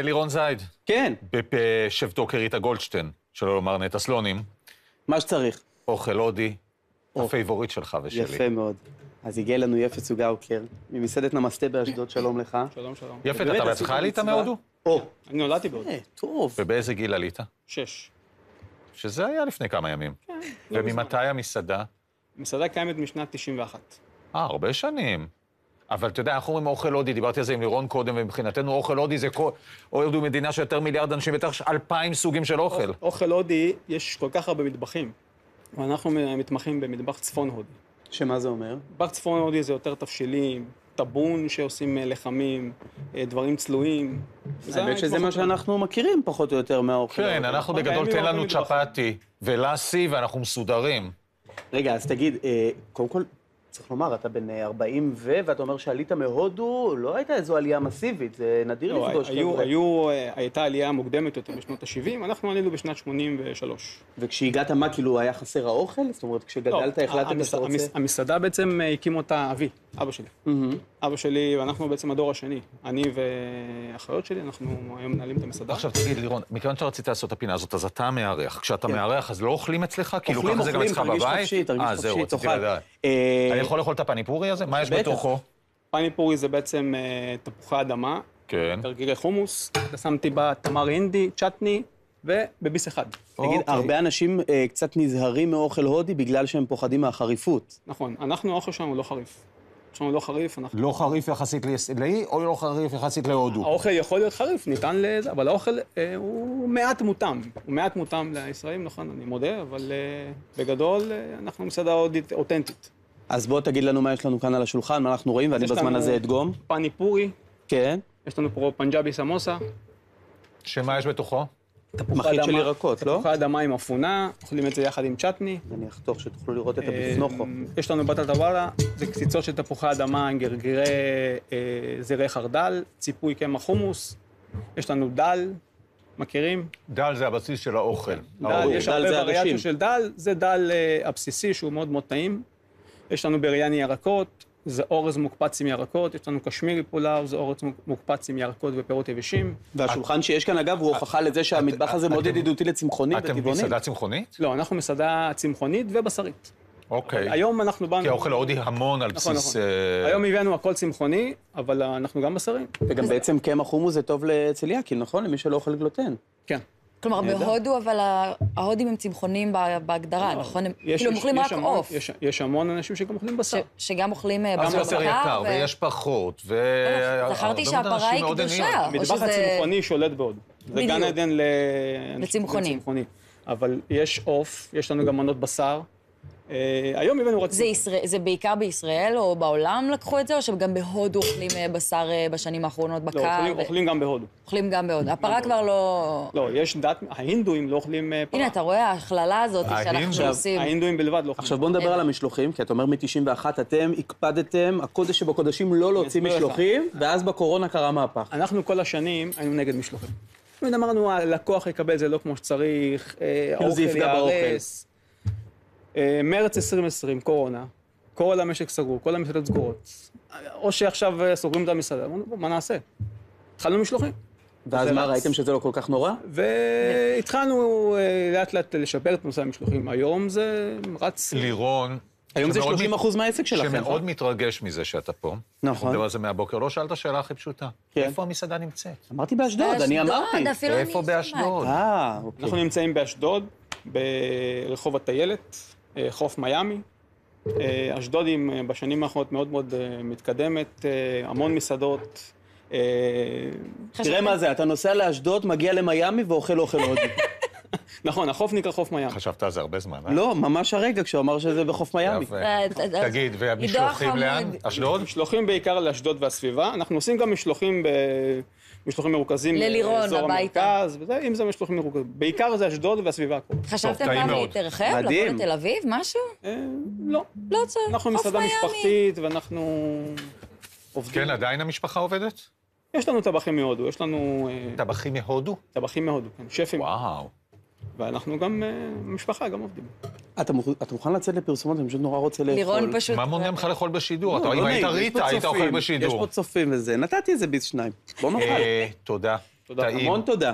לירון זייד. כן. בשבתו כריטה גולדשטיין, שלא לומר נטע סלונים. מה שצריך. אוכל הודי, הפייבוריט שלך ושלי. יפה מאוד. אז הגיע לנו יפה צוגאוקר, ממסעדת נמסטה באשדוד, שלום לך. שלום, שלום. יפה, אתה בעצמך עלית מהודו? אני נולדתי בהודו. טוב. ובאיזה גיל עלית? 6. שזה היה לפני כמה ימים. כן. וממתי המסעדה? המסעדה קיימת משנת 91. הרבה שנים. אבל אתה יודע, אנחנו אומרים אוכל הודי, דיברתי על זה עם לירון קודם, ומבחינתנו אוכל הודי זה הודו מדינה של יותר מיליארד אנשים, יותר 2,000 סוגים של אוכל. אוכל הודי, יש כל כך הרבה מטבחים, ואנחנו מתמחים במטבח צפון הודי. שמה זה אומר? מטבח צפון הודי זה יותר תבשילים, טבון שעושים לחמים, דברים צלויים. האמת שזה מה שאנחנו מכירים פחות או יותר מהאוכל. כן, אנחנו בגדול תן לנו צ'פטי ולאסי ואנחנו מסודרים. רגע, אז תגיד, קודם כל, צריך לומר, אתה בן 40 ואתה אומר שעלית מהודו, לא הייתה איזו עלייה מסיבית, זה נדיר לפגוש חבר'ה. הייתה עלייה מוקדמת יותר בשנות ה-70, אנחנו עלינו בשנת 83. וכשהגעת מה, כאילו היה חסר האוכל? זאת אומרת, כשגדלת החלטת שאתה רוצה... המסעדה בעצם הקים אותה אבי, אבא שלי. אבא שלי, ואנחנו בעצם הדור השני. אני והאחיות שלי, אנחנו היום מנהלים את המסעדה. עכשיו תגיד, לירון, מכיוון שרצית לעשות את הפינה הזאת, אז אתה מארח. כשאתה מארח, אז לא אוכלים אצלך? כאילו ככה זה גם אצלך בבית? זהו, רציתי לדעת. אני יכול לאכול את הפניפורי הזה? מה יש בתוכו? פניפורי זה בעצם תפוחי אדמה, גרגירי חומוס, שמתי בה תמר הינדי, צ'טני ובביס אחד. תגיד, הרבה אנשים קצת נזהרים מאוכל הודי בגלל שהם פוחדים מהחריפות. נכון, האוכל שלנו לא חריף. שלנו לא חריף, אנחנו... לא חריף יחסית לאי, או לא חריף יחסית להודו? האוכל יכול להיות חריף, ניתן לזה, אבל האוכל הוא מעט מותם. הוא מעט מותם לישראלים, נכון, אני מודה, אבל בגדול אנחנו מסעדה הודית אותנטית. אז בוא תגיד לנו מה יש לנו כאן על השולחן, מה אנחנו רואים, ואני בזמן הזה אדגום. פניפורי. כן. יש לנו פה פנג'אבי סמוסה. שמה יש בתוכו? מחית של ירקות, לא? תפוחי אדמה עם אפונה, אוכלים את זה יחד עם צ'טני. אני אחתוך שתוכלו לראות את הביפנוכו. יש לנו בטטה וואלה, זה קציצות של תפוחי אדמה עם גרגירי זרי חרדל, ציפוי קמח חומוס. יש לנו דל, מכירים? דל זה הבסיס של האוכל. דל, יש הרבה וריאציות של דל, זה דל הבסיסי שהוא מאוד מאוד טעים. יש לנו בריאני ירקות, זה אורז מוקפץ עם ירקות, יש לנו קשמירי פולאו, זה אורז מוקפץ עם ירקות ופירות יבשים. והשולחן שיש כאן, אגב, הוא הוכחה לזה שהמטבח הזה מאוד ידידותי לצמחונית וטבעונית. אתם מסעדה צמחונית? לא, אנחנו מסעדה צמחונית ובשרית. אוקיי. היום אנחנו באנו... כי האוכל ההודי המון על בסיס... היום הבאנו הכל צמחוני, אבל אנחנו גם בשרים. וגם בעצם קמח חומוס זה טוב לצליאקים, נכון? למי שלא אוכל גלוטן. כן. כלומר, בהודו, אבל ההודים הם צמחונים בהגדרה, נכון? כאילו, הם אוכלים רק עוף. יש המון אנשים שגם אוכלים בשר. שגם אוכלים בשר. אז יותר יקר, ויש פחות, זכרתי שהפרה היא קדושה. המטבח הצמחוני שולט בהודו. זה גן עדן לצמחונים. אבל יש עוף, יש לנו גם מנות בשר. היום הבאנו רצים. זה בעיקר בישראל או בעולם לקחו את זה, או שגם בהודו אוכלים בשר בשנים האחרונות בקר? לא, אוכלים גם בהודו. אוכלים גם בהודו. הפרה כבר לא... לא, יש דת, ההינדואים לא אוכלים פרה. הנה, אתה רואה, ההכללה הזאת שאנחנו עושים. ההינדואים בלבד לא אוכלים. עכשיו בוא נדבר על המשלוחים, כי אתה אומר מ-91 אתם הקפדתם, הקודש שבקודשים לא להוציא משלוחים, ואז בקורונה קרה מהפך. אנחנו כל השנים היינו נגד משלוחים. אמרנו, הלקוח יקבל זה לא כמו שצריך, האוכל יהרס. מרץ 2020, קורונה, כל המשק סגור, כל המסעדות סגורות. או שעכשיו סוגרים את המסעדה, מה נעשה? התחלנו משלוחים. ואז מה, ראיתם שזה לא כל כך נורא? והתחלנו לאט לאט לשפר את נושא המשלוחים. היום זה רץ... לירון... היום זה 30% מהעסק שלכם. שמאוד מתרגש מזה שאתה פה. נכון. מדבר על זה מהבוקר. לא שאלת שאלה הכי פשוטה. איפה המסעדה נמצאת? אמרתי באשדוד, אני אמרתי. איפה באשדוד? אנחנו נמצאים באשדוד, ברחוב הטיילת. חוף מיאמי. אשדוד בשנים האחרונות מאוד מאוד מתקדמת, המון מסעדות. תראה מה זה, אתה נוסע לאשדוד, מגיע למיאמי ואוכל אוכל הודי. נכון, החוף נקרא חוף מיאמי. חשבת על זה הרבה זמן, אה? לא, ממש הרגע כשהוא אמר שזה בחוף מיאמי. תגיד, והמשלוחים לאן? אשדוד? משלוחים בעיקר לאשדוד והסביבה. אנחנו עושים גם משלוחים מרוכזים לאזור המרכז, אם זה משלוחים מרוכזים. בעיקר זה אשדוד והסביבה. חשבתם פעם להתרחב, לבוא לתל אביב, משהו? לא. לא צריך. אנחנו מסעדה משפחתית ואנחנו עובדים. כן, עדיין המשפחה עובדת? יש לנו טבחים מהודו, יש לנו... טבחים מהודו? טבחים מהודו, כן, שפים. וואו. ואנחנו גם, משפחה, גם עובדים. אתה מוכן לצאת לפרסומות, אני פשוט נורא רוצה לאכול. לירון פשוט... מה מונע לך לאכול בשידור? אם היית ריטה, היית אוכל בשידור. יש פה צופים וזה, נתתי איזה ביס שניים. בוא נאכל. תודה. תודה, המון תודה.